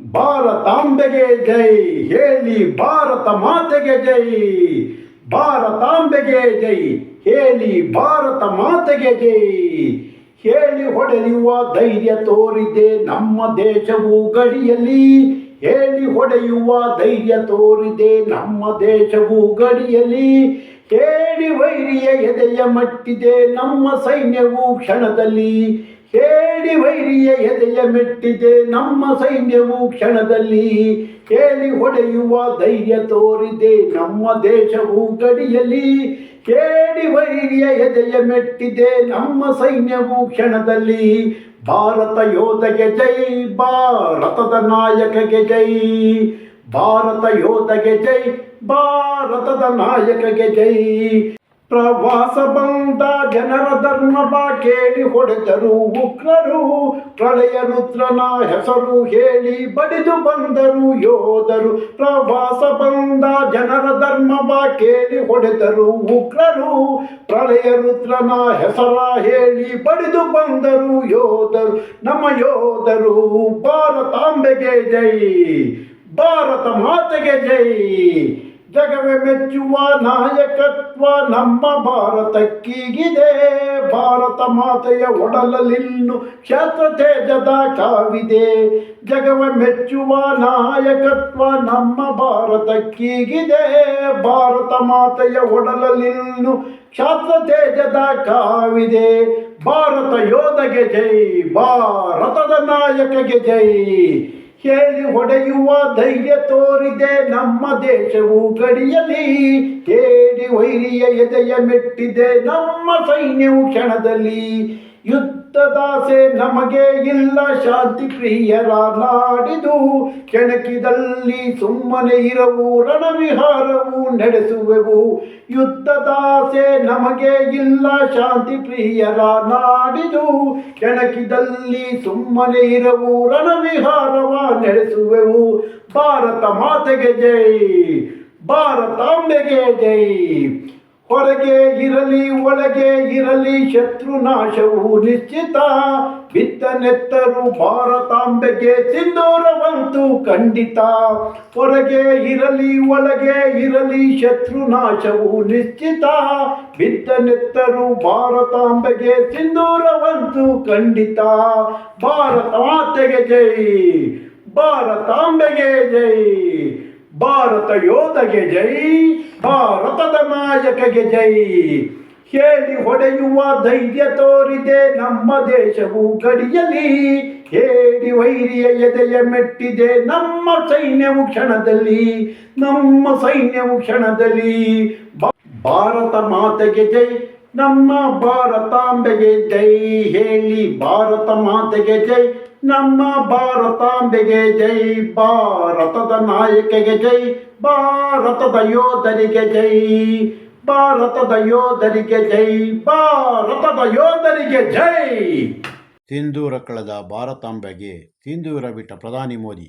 ಭಾರತಾಂಬೆಗೆ ಜೈ ಹೇಳಿ ಭಾರತ ಮಾತೆಗೆ ಜೈ. ಭಾರತಾಂಬೆಗೆ ಜೈ ಹೇಳಿ ಭಾರತ ಮಾತೆಗೆ ಜೈ. ಹೇಳಿ ಹೊಡೆಯುವ ಧೈರ್ಯ ತೋರಿದೆ ನಮ್ಮ ದೇಶವು ಗಡಿಯಲ್ಲಿ. ಹೇಳಿ ಹೊಡೆಯುವ ಧೈರ್ಯ ತೋರಿದೆ ನಮ್ಮ ದೇಶವು ಗಡಿಯಲ್ಲಿ. ಹೇಳಿ ವೈರಿಯ ಎದೆಯ ಮಟ್ಟಿದೆ ನಮ್ಮ ಸೈನ್ಯವು ಕ್ಷಣದಲ್ಲಿ. ಹೇಳಿ ವೈರಿಯ ಎದೆಯ ಮೆಟ್ಟಿದೆ ನಮ್ಮ ಸೈನ್ಯವು ಕ್ಷಣದಲ್ಲಿ. ಹೇಳಿ ಹೊಡೆಯುವ ಧೈರ್ಯ ತೋರಿದೆ ನಮ್ಮ ದೇಶವು ಗಡಿಯಲ್ಲಿ. ಹೇಳಿ ವೈರಿಯ ಎದೆಯ ಮೆಟ್ಟಿದೆ ನಮ್ಮ ಸೈನ್ಯವು ಕ್ಷಣದಲ್ಲಿ. ಭಾರತ ಯೋಧಗೆ ಜೈ, ಭಾರತದ ನಾಯಕಗೆ ಜೈ. ಭಾರತ ಯೋಧಗೆ ಜೈ, ಭಾರತದ ನಾಯಕಗೆ ಜೈ. ಪ್ರವಾಸ ಬಂದ ಜನರ ಧರ್ಮ ಕೇಳಿ ಹೊಡೆದರು ಉಗ್ರರು. ಪ್ರಳಯ ರುದ್ರನ ಹೆಸರು ಹೇಳಿ ಬಡಿದು ಬಂದರು ಯೋಧರು. ಪ್ರವಾಸ ಬಂದ ಜನರ ಧರ್ಮ ಕೇಳಿ ಹೊಡೆದರು ಉಗ್ರರು. ಪ್ರಳಯ ರುದ್ರನ ಹೆಸರ ಹೇಳಿ ಬಡಿದು ಬಂದರು ಯೋಧರು. ನಮ್ಮ ಯೋಧರು. ಭಾರತಾಂಬೆಗೆ ಜೈ, ಭಾರತ ಮಾತೆಗೆ ಜೈ. ಜಗವೇ ಮೆಚ್ಚುವ ನಾಯಕತ್ವ ನಮ್ಮ ಭಾರತಕ್ಕೀಗಿದೆ. ಭಾರತ ಮಾತೆಯ ಒಡಲಲ್ಲಿನ್ನು ಕ್ಷೇತ್ರ ತೇಜದ ಕಾವಿದೆ. ಜಗವೇ ಮೆಚ್ಚುವ ನಾಯಕತ್ವ ನಮ್ಮ ಭಾರತಕ್ಕೀಗಿದೆ. ಭಾರತ ಮಾತೆಯ ಒಡಲಲ್ಲಿನ್ನು ಕ್ಷೇತ್ರ ತೇಜದ ಕಾವಿದೆ. ಭಾರತ ಯೋಧಗೆ ಜೈ, ಭಾರತದ ನಾಯಕಗೆ ಜೈ. ಹೇಳಿ ಹೊಡೆಯುವ ಧೈರ್ಯ ತೋರಿದೆ ನಮ್ಮ ದೇಶವು ಗಡಿಯಲ್ಲಿ. ಹೇಳಿ ವೈರಿಯ ಎದೆಯ ಮೆಟ್ಟಿದೆ ನಮ್ಮ ಸೈನ್ಯವು ಕ್ಷಣದಲ್ಲಿ. ಯುದ್ಧದಾಸೆ ನಮಗೆ ಇಲ್ಲ, ಶಾಂತಿ ಪ್ರಿಯರ ನಾಡಿದು. ಕೆಣಕಿದಲ್ಲಿ ಸುಮ್ಮನೆ ಇರವು, ರಣವಿಹಾರವು ನಡೆಸುವೆವು. ಯುದ್ಧದಾಸೆ ನಮಗೆ ಇಲ್ಲ, ಶಾಂತಿ ಪ್ರಿಯರ ನಾಡಿದು. ಕೆಣಕಿದಲ್ಲಿ ಸುಮ್ಮನೆ ಇರವು, ರಣವಿಹಾರವ ನಡೆಸುವೆವು. ಭಾರತ ಮಾತೆಗೆ ಜೈ, ಭಾರತಾಂಬೆಗೆ ಜೈ. ಹೊರಗೆ ಇರಲಿ ಒಳಗೆ ಇರಲಿ ಶತ್ರು ನಾಶವು ನಿಶ್ಚಿತ. ಬಿದ್ದನೆತ್ತರು ಭಾರತಾಂಬೆಗೆ ಸಿಂಧೂರವಂತೂ ಖಂಡಿತ. ಹೊರಗೆ ಇರಲಿ ಒಳಗೆ ಇರಲಿ ಶತ್ರು ನಾಶವು ನಿಶ್ಚಿತ. ಬಿದ್ದನೆತ್ತರು ಭಾರತಾಂಬೆಗೆ ಸಿಂಧೂರವಂತೂ ಖಂಡಿತ. ಭಾರತ ಮಾತೆಗೆ ಜೈ, ಭಾರತಾಂಬೆಗೆ ಜೈ. ಭಾರತ ಯೋಧಗೆ ಜೈ, ಭಾರತದ ನಾಯಕಗೆ ಜೈ. ಹೇಳಿ ಹೊಡೆಯುವ ಧೈರ್ಯ ತೋರಿದೆ ನಮ್ಮ ದೇಶವು ಗಡಿಯಲ್ಲಿ. ಹೇಳಿ ವೈರಿಯ ಎದೆಯ ಮೆಟ್ಟಿದೆ ನಮ್ಮ ಸೈನ್ಯವು ಕ್ಷಣದಲ್ಲಿ. ನಮ್ಮ ಸೈನ್ಯವು ಕ್ಷಣದಲ್ಲಿ. ಭಾರತ ಮಾತೆಗೆ ಜೈ, ನಮ್ಮ ಭಾರತಾಂಬೆಗೆ ಜೈ. ಹೇಳಿ ಭಾರತ ಮಾತೆಗೆ ಜೈ, ನಮ್ಮ ಭಾರತಾಂಬೆಗೆ ಜೈ. ಭಾರತದ ನಾಯಕಗೆ ಜೈ, ಭಾರತದ ಯೋಧರಿಗೆ ಜೈ. ಭಾರತದ ಯೋಧರಿಗೆ ಜೈ, ಭಾರತದ ಯೋಧರಿಗೆ ಜೈ. ಸಿಂಧೂರ ಕಳೆದ ಭಾರತಾಂಬೆಗೆ ಸಿಂಧೂರ ಬಿಟ್ಟ ಪ್ರಧಾನಿ ಮೋದಿ.